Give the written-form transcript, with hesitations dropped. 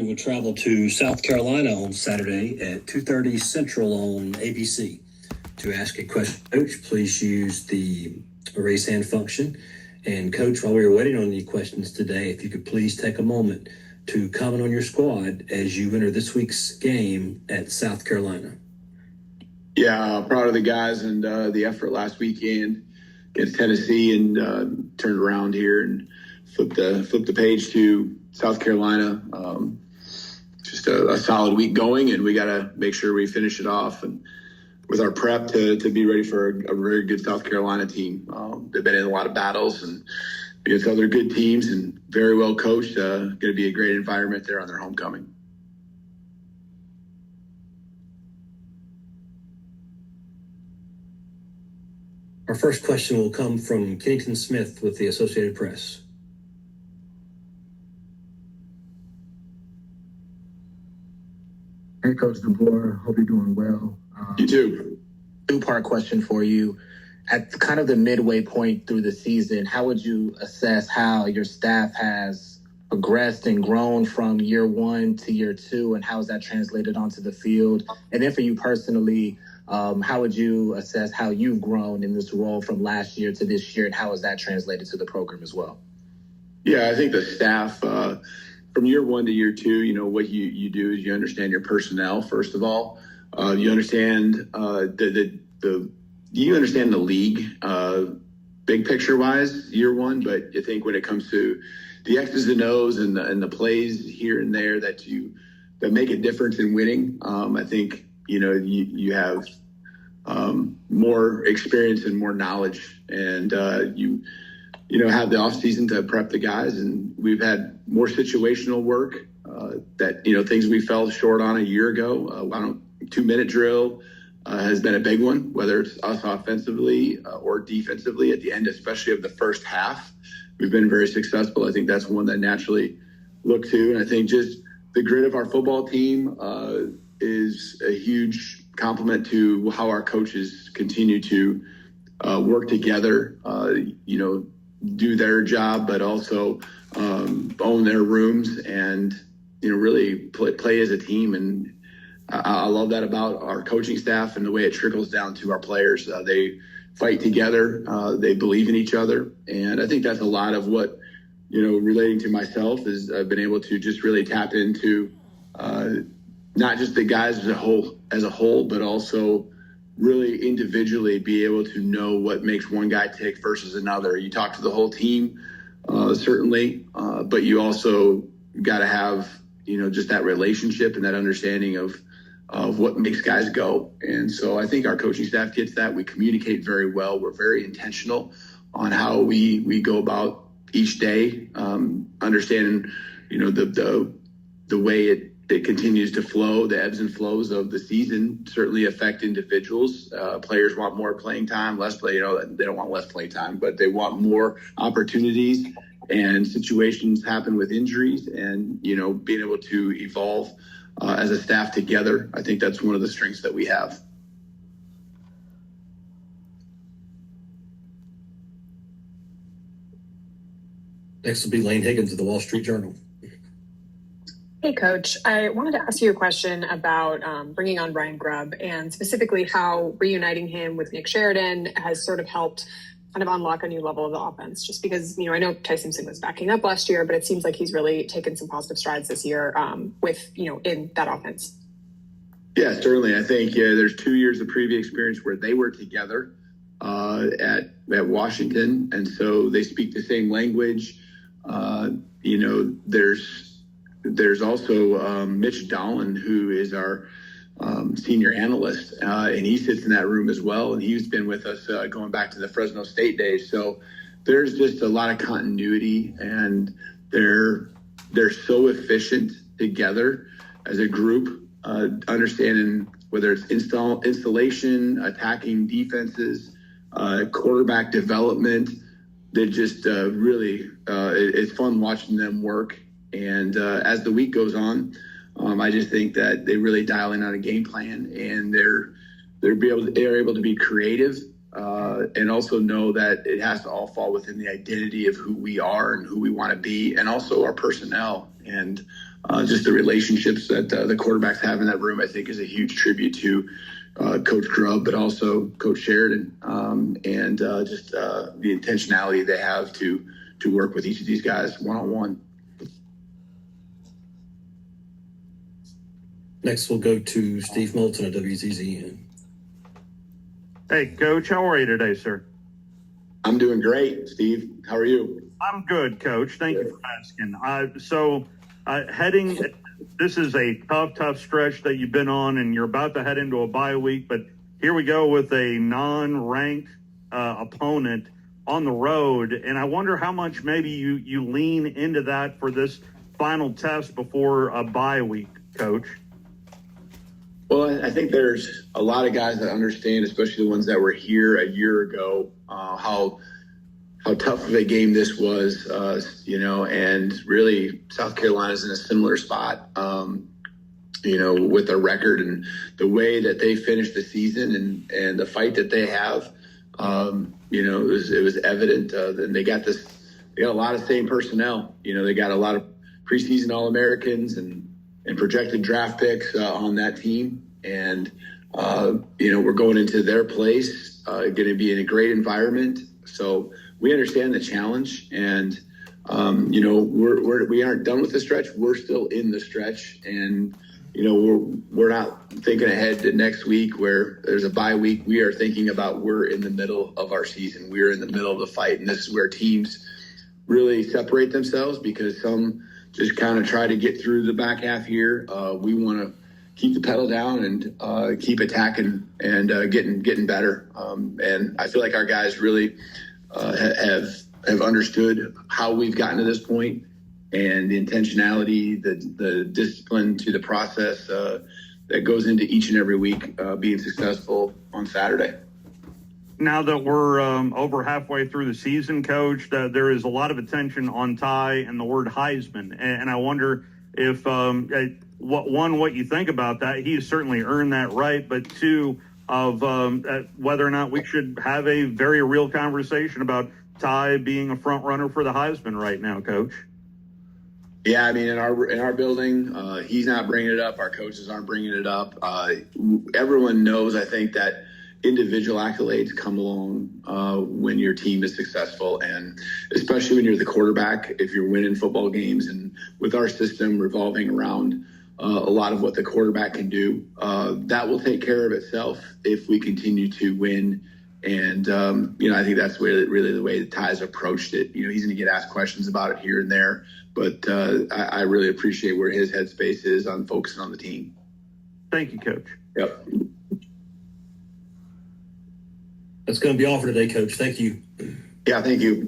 we will travel to South Carolina on Saturday at 2:30 Central on ABC. To ask a question, Coach, please use the raise hand function. And Coach, while we were waiting on any questions today, if you could please take a moment to comment on your squad as you enter this week's game at South Carolina. Yeah, proud of the guys and the effort last weekend against Tennessee, and turned around here and flipped the page to South Carolina. Just a solid week going, and we got to make sure we finish it off and with our prep to be ready for a very good South Carolina team. They've been in a lot of battles and against other good teams, and very well coached. Going to be a great environment there on their homecoming. Our first question will come from Kennington Smith with the Associated Press. Hey, Coach DeBoer. Hope you're doing well. You too. Two-part question for you. At kind of the midway point through the season, how would you assess how your staff has progressed and grown from year one to year two, and how has that translated onto the field? And then for you personally, how would you assess how you've grown in this role from last year to this year, and how has that translated to the program as well? Yeah, I think the staff, from year one to year two, what you do is you understand your personnel, first of all. You understand you understand the league, big picture wise, year one. But I think when it comes to the X's and O's and the plays here and there that make a difference in winning, I think you have more experience and more knowledge, and you have the off season to prep the guys, and we've had more situational work that things we fell short on a year ago. 2-minute drill has been a big one, whether it's us offensively or defensively at the end, especially of the first half. We've been very successful. I think that's one that naturally look to. And I think just the grit of our football team is a huge compliment to how our coaches continue to work together, do their job, but also own their rooms and, really play as a team. And I love that about our coaching staff and the way it trickles down to our players. They fight together. They believe in each other. And I think that's a lot of what, relating to myself, is I've been able to just really tap into not just the guys as a whole, but also really individually be able to know what makes one guy tick versus another. You talk to the whole team, certainly, but you also got to have, just that relationship and that understanding of what makes guys go. And so I think our coaching staff gets that. We communicate very well. We're very intentional on how we go about each day, understanding, the way it continues to flow. The ebbs and flows of the season certainly affect individuals. Players want more playing time, less play. They don't want less playing time, but they want more opportunities. And situations happen with injuries, and being able to evolve as a staff together. I think that's one of the strengths that we have. Next will be Lane Higgins of the Wall Street Journal. Hey, Coach. I wanted to ask you a question about bringing on Brian Grubb, and specifically how reuniting him with Nick Sheridan has sort of helped kind of unlock a new level of the offense. Just because, I know Ty Simpson was backing up last year, but it seems like he's really taken some positive strides this year in that offense. Yeah, certainly. I think there's 2 years of previous experience where they were together at Washington, and so they speak the same language. There's also Mitch Dolan, who is our senior analyst, and he sits in that room as well, and he's been with us going back to the Fresno State days. So there's just a lot of continuity, and they're so efficient together as a group, understanding whether it's installation, attacking defenses, quarterback development. They just really it's fun watching them work. And as the week goes on, I just think that they really dial in on a game plan, and they're able to be creative and also know that it has to all fall within the identity of who we are and who we want to be, and also our personnel. And just the relationships that the quarterbacks have in that room, I think, is a huge tribute to Coach Grubb, but also Coach Sheridan, and just the intentionality they have to work with each of these guys one-on-one. Next, we'll go to Steve Moulton at WZZN. Hey, Coach, how are you today, sir? I'm doing great, Steve. How are you? I'm good, Coach. Thank you for asking. This is a tough stretch that you've been on, and you're about to head into a bye week, but here we go with a non-ranked opponent on the road, and I wonder how much maybe you lean into that for this final test before a bye week, Coach. Well, I think there's a lot of guys that understand, especially the ones that were here a year ago, how tough of a game this was, and really South Carolina's in a similar spot, with their record and the way that they finished the season and the fight that they have. It was evident. And they got a lot of same personnel. They got a lot of preseason All-Americans and projected draft picks on that team. And, we're going into their place, going to be in a great environment. So we understand the challenge, and, we aren't done with the stretch. We're still in the stretch, and, we're not thinking ahead to next week where there's a bye week. We are thinking about we're in the middle of our season. We're in the middle of the fight, and this is where teams really separate themselves because some just kind of try to get through the back half here. We want to keep the pedal down and keep attacking and getting better. And I feel like our guys really have understood how we've gotten to this point and the intentionality, the discipline to the process that goes into each and every week being successful on Saturday. Now that we're over halfway through the season, Coach, there is a lot of attention on Ty and the word Heisman. And I wonder if, what you think about that. He has certainly earned that right. But two, of whether or not we should have a very real conversation about Ty being a front runner for the Heisman right now, Coach. Yeah, I mean, in our building, he's not bringing it up. Our coaches aren't bringing it up. Everyone knows, I think, that individual accolades come along when your team is successful, and especially when you're the quarterback, if you're winning football games. And with our system revolving around a lot of what the quarterback can do, that will take care of itself if we continue to win. And, I think that's really the way the Ty's approached it. He's going to get asked questions about it here and there, but I really appreciate where his headspace is on focusing on the team. Thank you, Coach. Yep. That's going to be all for today, Coach. Thank you. Yeah, thank you.